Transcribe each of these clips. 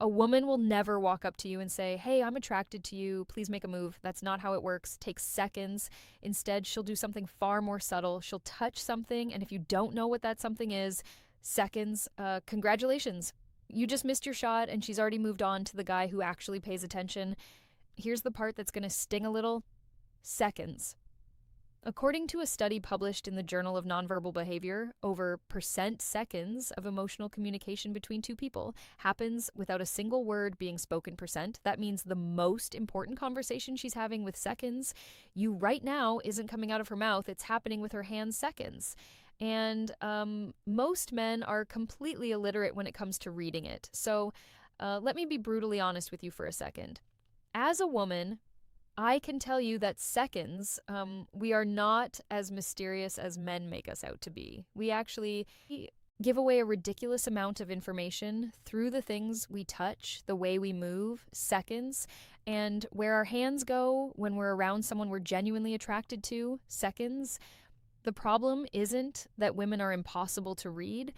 A woman will never walk up to you and say, "Hey, I'm attracted to you. Please make a move." That's not how it works. It takes seconds. Instead, she'll do something far more subtle. She'll touch something, and if you don't know what that something is, seconds, congratulations. You just missed your shot, and she's already moved on to the guy who actually pays attention. Here's the part that's going to sting a little: seconds. According to a study published in the Journal of Nonverbal Behavior, over seconds of emotional communication between two people happens without a single word being spoken percent. That means the most important conversation she's having with seconds, you right now, isn't coming out of her mouth, it's happening with her hands seconds. And most men are completely illiterate when it comes to reading it. So let me be brutally honest with you for a second. As a woman, I can tell you that seconds, we are not as mysterious as men make us out to be. We actually give away a ridiculous amount of information through the things we touch, the way we move, seconds, and where our hands go when we're around someone we're genuinely attracted to, seconds. The problem isn't that women are impossible to read.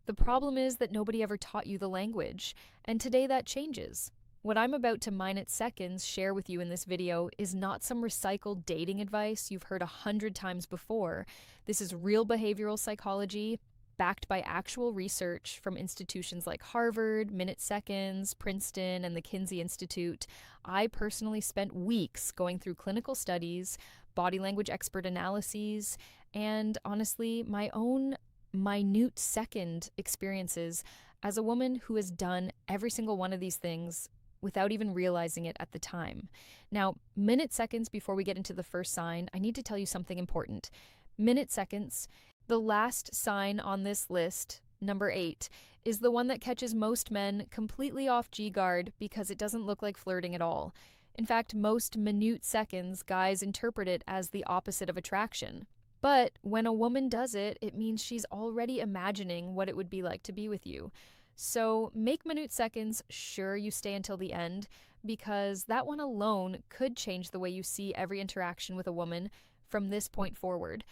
The problem is that nobody ever taught you the language, and today that changes. What I'm about to mine at seconds share with you in this video is not some recycled dating advice you've heard 100 times before. This is real behavioral psychology backed by actual research from institutions like Harvard, Minute Seconds, Princeton, and the Kinsey Institute. I personally spent weeks going through clinical studies, body language expert analyses, and honestly, my own minute second experiences as a woman who has done every single one of these things without even realizing it at the time. Now, minute seconds before we get into the first sign, I need to tell you something important. Minute seconds, the last sign on this list, number 8, is the one that catches most men completely off G-guard because it doesn't look like flirting at all. In fact, most minute seconds, guys interpret it as the opposite of attraction. But when a woman does it, it means she's already imagining what it would be like to be with you. So make minute seconds sure you stay until the end, because that one alone could change the way you see every interaction with a woman from this point forward.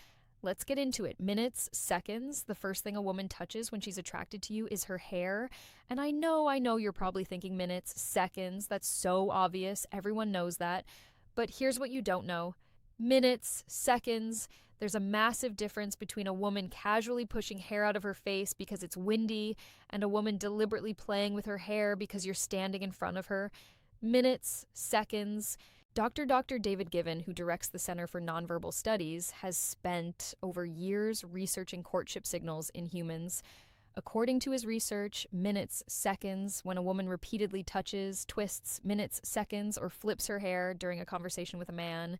Let's get into it. Minutes, seconds, the first thing a woman touches when she's attracted to you is her hair. And I know you're probably thinking minutes, seconds, that's so obvious, everyone knows that. But here's what you don't know. Minutes, seconds, there's a massive difference between a woman casually pushing hair out of her face because it's windy and a woman deliberately playing with her hair because you're standing in front of her. Minutes, seconds. Dr. David Given, who directs the Center for Nonverbal Studies, has spent over years researching courtship signals in humans. According to his research, minutes, seconds, when a woman repeatedly touches, twists, minutes, seconds, or flips her hair during a conversation with a man,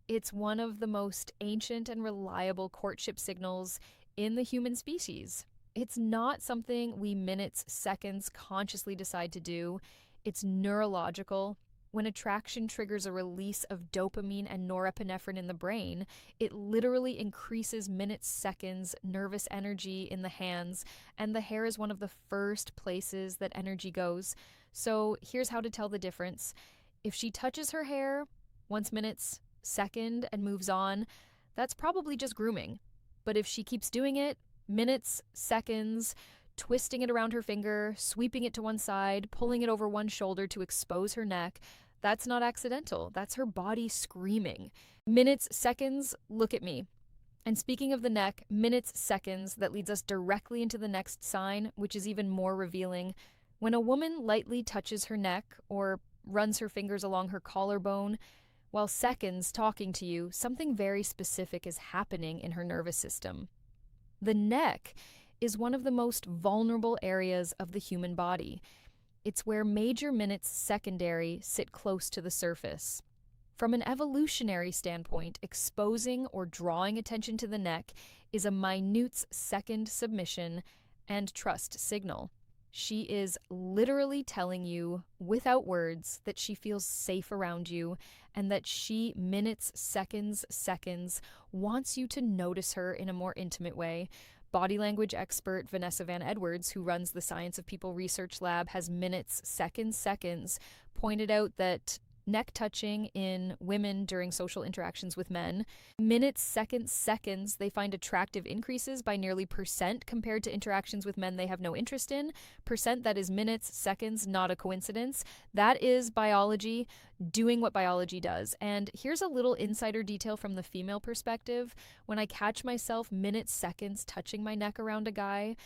it's one of the most ancient and reliable courtship signals in the human species. It's not something we minutes, seconds consciously decide to do. It's neurological. When attraction triggers a release of dopamine and norepinephrine in the brain, it literally increases minutes, seconds, nervous energy in the hands, and the hair is one of the first places that energy goes. So here's how to tell the difference. If she touches her hair once minutes, second, and moves on, that's probably just grooming. But if she keeps doing it, minutes, seconds, twisting it around her finger, sweeping it to one side, pulling it over one shoulder to expose her neck, that's not accidental. That's her body screaming. Minutes, seconds, look at me. And speaking of the neck, minutes, seconds, that leads us directly into the next sign, which is even more revealing. When a woman lightly touches her neck or runs her fingers along her collarbone, while seconds talking to you, something very specific is happening in her nervous system. The neck is one of the most vulnerable areas of the human body. It's where major minutes secondary sit close to the surface. From an evolutionary standpoint, exposing or drawing attention to the neck is a minute second submission and trust signal. She is literally telling you, without words, that she feels safe around you and that she, minutes, seconds, wants you to notice her in a more intimate way. Body language expert Vanessa Van Edwards, who runs the Science of People Research Lab, has minutes, seconds, pointed out that Neck touching in women during social interactions with men. Minutes, seconds, they find attractive increases by nearly percent compared to interactions with men they have no interest in. Percent, that is minutes, seconds, not a coincidence. That is biology doing what biology does. And here's a little insider detail from the female perspective. When I catch myself minutes, seconds touching my neck around a guy,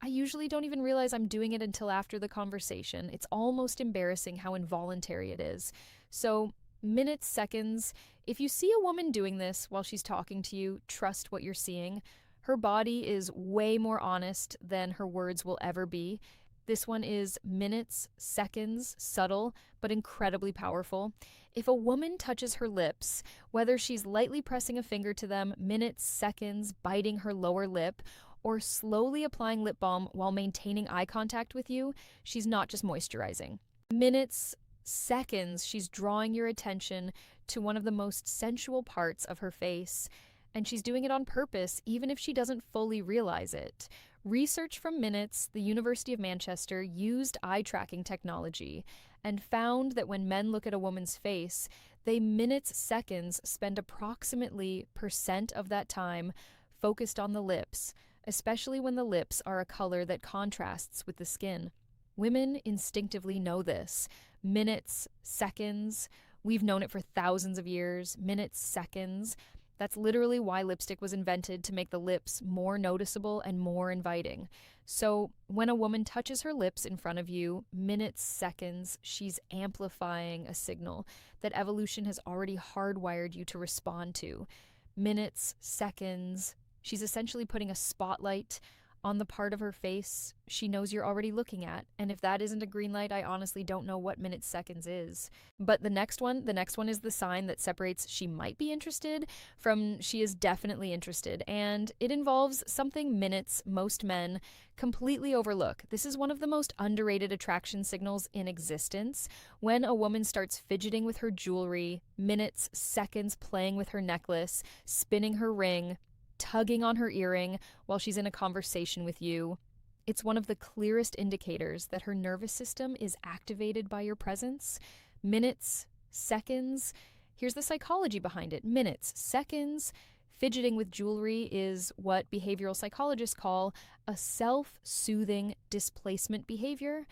I usually don't even realize I'm doing it until after the conversation. It's almost embarrassing how involuntary it is. So, minutes, seconds, if you see a woman doing this while she's talking to you, trust what you're seeing. Her body is way more honest than her words will ever be. This one is minutes, seconds, subtle, but incredibly powerful. If a woman touches her lips, whether she's lightly pressing a finger to them, minutes, seconds, biting her lower lip, or slowly applying lip balm while maintaining eye contact with you, she's not just moisturizing. Minutes, seconds, she's drawing your attention to one of the most sensual parts of her face, and she's doing it on purpose, even if she doesn't fully realize it. Research from Minutes, the University of Manchester, used eye tracking technology and found that when men look at a woman's face, they minutes, seconds spend approximately percent of that time focused on the lips, especially when the lips are a color that contrasts with the skin. Women instinctively know this. Minutes, seconds, we've known it for thousands of years. Minutes, seconds. That's literally why lipstick was invented, to make the lips more noticeable and more inviting. So when a woman touches her lips in front of you, minutes, seconds, she's amplifying a signal that evolution has already hardwired you to respond to. Minutes, seconds, she's essentially putting a spotlight on the part of her face she knows you're already looking at. And if that isn't a green light, I honestly don't know what minutes, seconds is. But the next one is the sign that separates she might be interested from she is definitely interested. And it involves something minutes, most men completely overlook. This is one of the most underrated attraction signals in existence. When a woman starts fidgeting with her jewelry, minutes, seconds playing with her necklace, spinning her ring, tugging on her earring while she's in a conversation with you, it's one of the clearest indicators that her nervous system is activated by your presence. Minutes, seconds, here's the psychology behind it. Minutes, seconds, fidgeting with jewelry is what behavioral psychologists call a self-soothing displacement behavior.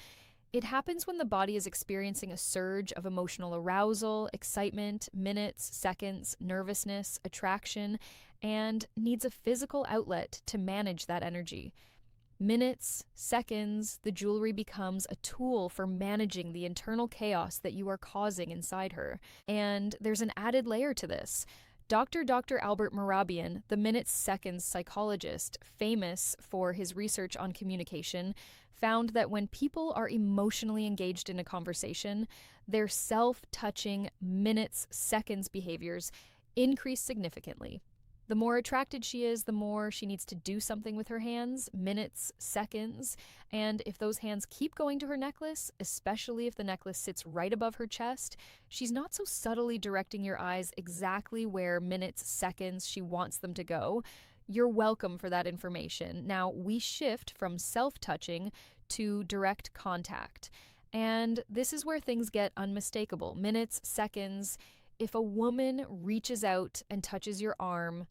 It happens when the body is experiencing a surge of emotional arousal, excitement, minutes, seconds, nervousness, attraction, and needs a physical outlet to manage that energy. Minutes, seconds, the jewelry becomes a tool for managing the internal chaos that you are causing inside her. And there's an added layer to this. Dr. Albert Mehrabian, the minutes, seconds psychologist, famous for his research on communication, found that when people are emotionally engaged in a conversation, their self-touching minutes, seconds behaviors increase significantly. The more attracted she is, the more she needs to do something with her hands, minutes, seconds, and if those hands keep going to her necklace, especially if the necklace sits right above her chest, she's not so subtly directing your eyes exactly where minutes, seconds she wants them to go. You're welcome for that information. Now, we shift from self-touching to direct contact, and this is where things get unmistakable. Minutes, seconds. If a woman reaches out and touches your arm,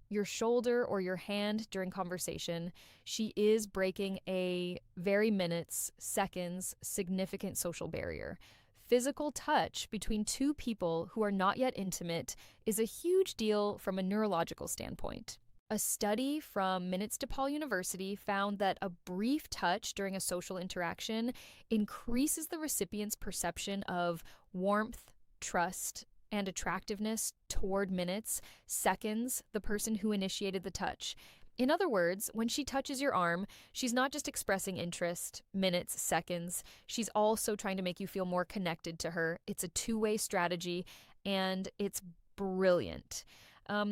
your shoulder, or your hand during conversation, she is breaking a very minutes, seconds, significant social barrier. Physical touch between two people who are not yet intimate is a huge deal from a neurological standpoint. A study from Minutes DePaul University found that a brief touch during a social interaction increases the recipient's perception of warmth, trust, and attractiveness toward minutes, seconds, the person who initiated the touch. In other words, when she touches your arm, she's not just expressing interest, minutes, seconds, she's also trying to make you feel more connected to her. It's a two-way strategy, and it's brilliant.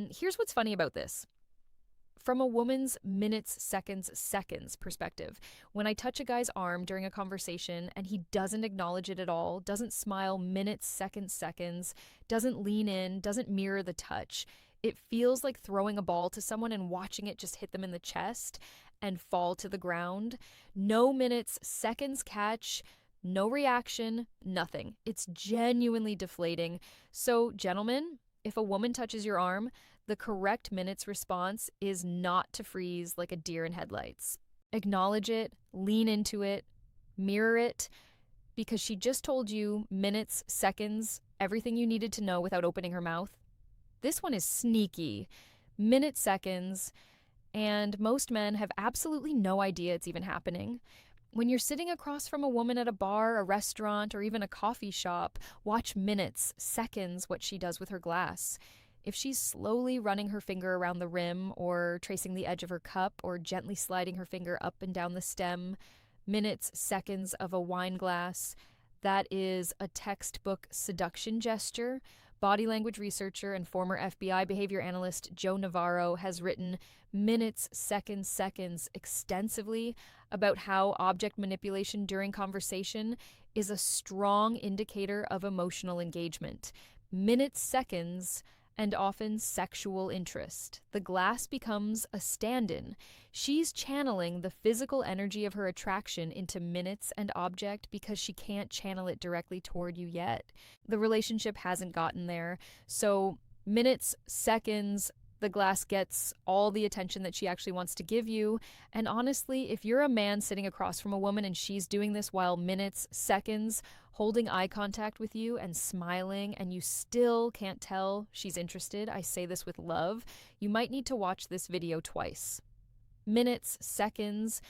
Here's what's funny about this. From a woman's minutes, seconds perspective, when I touch a guy's arm during a conversation and he doesn't acknowledge it at all, doesn't smile minutes, seconds, doesn't lean in, doesn't mirror the touch, it feels like throwing a ball to someone and watching it just hit them in the chest and fall to the ground. No minutes, seconds catch, No reaction, nothing. It's genuinely deflating. So, gentlemen, if a woman touches your arm, the correct minutes response is not to freeze like a deer in headlights. Acknowledge it, lean into it, mirror it, because she just told you minutes, seconds, everything you needed to know without opening her mouth. This one is sneaky. Minutes, seconds, and most men have absolutely no idea it's even happening. When you're sitting across from a woman at a bar, a restaurant, or even a coffee shop, watch minutes, seconds what she does with her glass. If she's slowly running her finger around the rim, or tracing the edge of her cup, or gently sliding her finger up and down the stem, minutes, seconds of a wine glass, that is a textbook seduction gesture. Body language researcher and former FBI behavior analyst Joe Navarro has written minutes, seconds, seconds extensively about how object manipulation during conversation is a strong indicator of emotional engagement. Minutes, seconds, and often sexual interest. The glass becomes a stand-in. She's channeling the physical energy of her attraction into minutes and object because she can't channel it directly toward you yet. The relationship hasn't gotten there. So minutes, seconds, the glass gets all the attention that she actually wants to give you. And honestly, if you're a man sitting across from a woman and she's doing this while minutes, seconds, holding eye contact with you and smiling, and you still can't tell she's interested, I say this with love, you might need to watch this video twice. Minutes, seconds,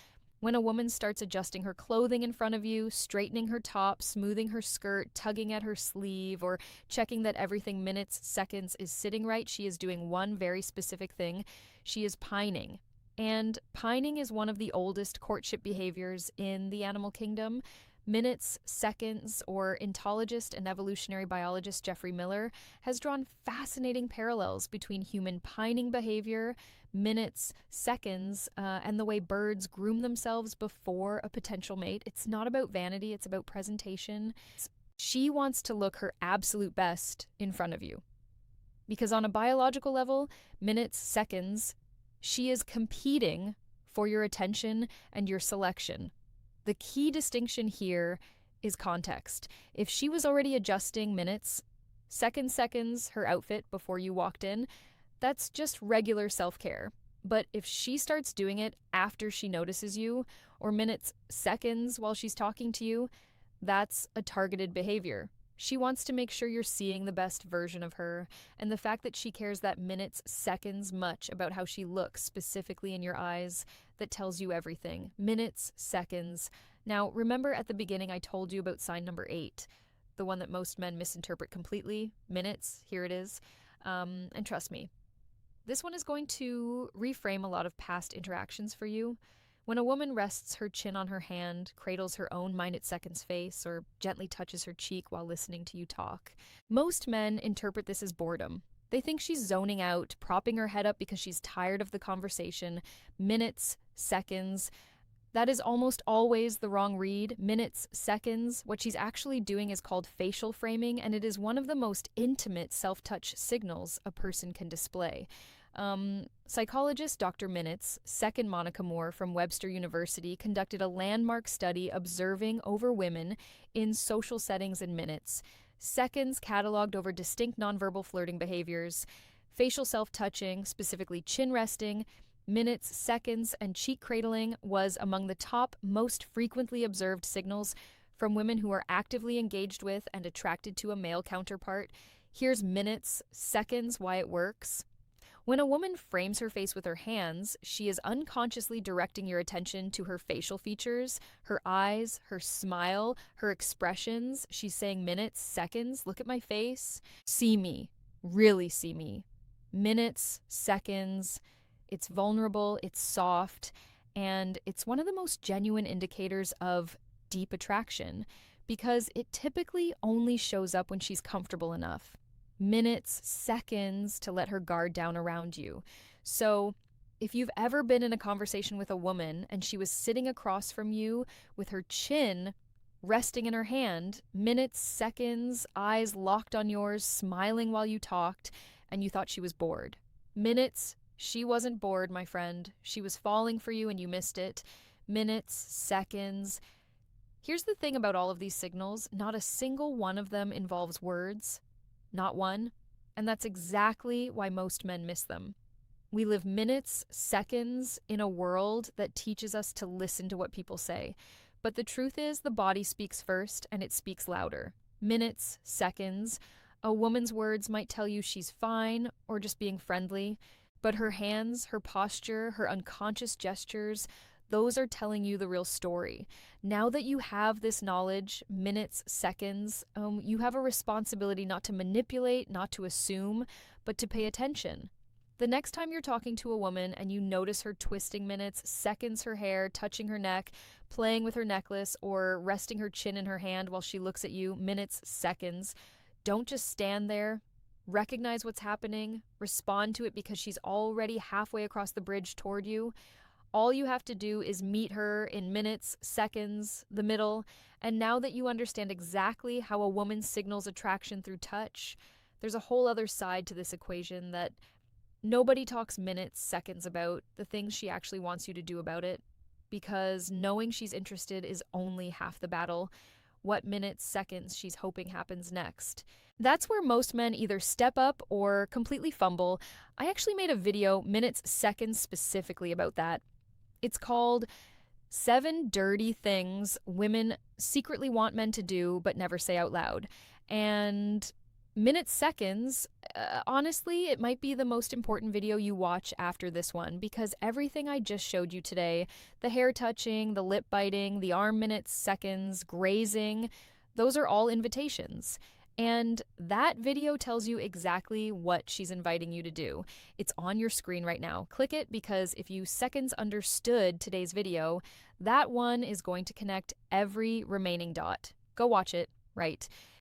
when a woman starts adjusting her clothing in front of you, straightening her top, smoothing her skirt, tugging at her sleeve, or checking that everything minutes, seconds is sitting right, she is doing one very specific thing. She is pining. And pining is one of the oldest courtship behaviors in the animal kingdom. Minutes, seconds, or ontologist and evolutionary biologist Jeffrey Miller has drawn fascinating parallels between human pining behavior, minutes, seconds, and the way birds groom themselves before a potential mate. It's not about vanity, it's about presentation. She wants to look her absolute best in front of you. Because on a biological level, minutes, seconds, she is competing for your attention and your selection. The key distinction here is context. If she was already adjusting minutes, seconds, her outfit before you walked in, that's just regular self-care. But if she starts doing it after she notices you, or minutes, seconds while she's talking to you, that's a targeted behavior. She wants to make sure you're seeing the best version of her, and the fact that she cares that minutes, seconds much about how she looks specifically in your eyes, that tells you everything. Minutes, seconds. Now, remember at the beginning I told you about sign number 8, the one that most men misinterpret completely. Minutes, here it is. And trust me, this one is going to reframe a lot of past interactions for you. When a woman rests her chin on her hand, cradles her own minute seconds face, or gently touches her cheek while listening to you talk, most men interpret this as boredom. They think she's zoning out, propping her head up because she's tired of the conversation. Minutes, seconds. That is almost always the wrong read. Minutes, seconds. What she's actually doing is called facial framing, and it is one of the most intimate self-touch signals a person can display. Psychologist Dr. Minutes, second Monica Moore from Webster University, conducted a landmark study observing over women in social settings in minutes. Seconds cataloged over distinct nonverbal flirting behaviors, facial self-touching, specifically chin resting, minutes, seconds, and cheek cradling was among the top most frequently observed signals from women who are actively engaged with and attracted to a male counterpart. Here's minutes, seconds, why it works. When a woman frames her face with her hands, she is unconsciously directing your attention to her facial features, her eyes, her smile, her expressions. She's saying minutes, seconds, look at my face. See me, really see me. Minutes, seconds, it's vulnerable, it's soft, and it's one of the most genuine indicators of deep attraction because it typically only shows up when she's comfortable enough. Minutes, seconds to let her guard down around you. So if you've ever been in a conversation with a woman and she was sitting across from you with her chin resting in her hand, minutes, seconds, eyes locked on yours, smiling while you talked, and you thought she was bored. Minutes, she wasn't bored, my friend. She was falling for you and you missed it. Minutes, seconds. Here's the thing about all of these signals, not a single one of them involves words, not one, and that's exactly why most men miss them. We live minutes, seconds in a world that teaches us to listen to what people say. But the truth is, the body speaks first and it speaks louder. Minutes, seconds. A woman's words might tell you she's fine or just being friendly, but her hands, her posture, her unconscious gestures, those are telling you the real story. Now that you have this knowledge, minutes, seconds, you have a responsibility not to manipulate, not to assume, but to pay attention. The next time you're talking to a woman and you notice her twisting minutes, seconds her hair, touching her neck, playing with her necklace, or resting her chin in her hand while she looks at you, minutes, seconds, don't just stand there. Recognize what's happening, respond to it because she's already halfway across the bridge toward you. All you have to do is meet her in minutes, seconds, the middle, and now that you understand exactly how a woman signals attraction through touch, there's a whole other side to this equation that nobody talks minutes, seconds about, the things she actually wants you to do about it, because knowing she's interested is only half the battle. What minutes, seconds she's hoping happens next. That's where most men either step up or completely fumble. I actually made a video, minutes, seconds specifically about that. It's called 7 Dirty Things Women Secretly Want Men to Do but Never Say Out Loud. And minutes, seconds, honestly, it might be the most important video you watch after this one because everything I just showed you today, the hair touching, the lip biting, the arm minutes, seconds, grazing, those are all invitations. And that video tells you exactly what she's inviting you to do. It's on your screen right now. Click it because if you seconds understood today's video, that one is going to connect every remaining dot. Go watch it, right?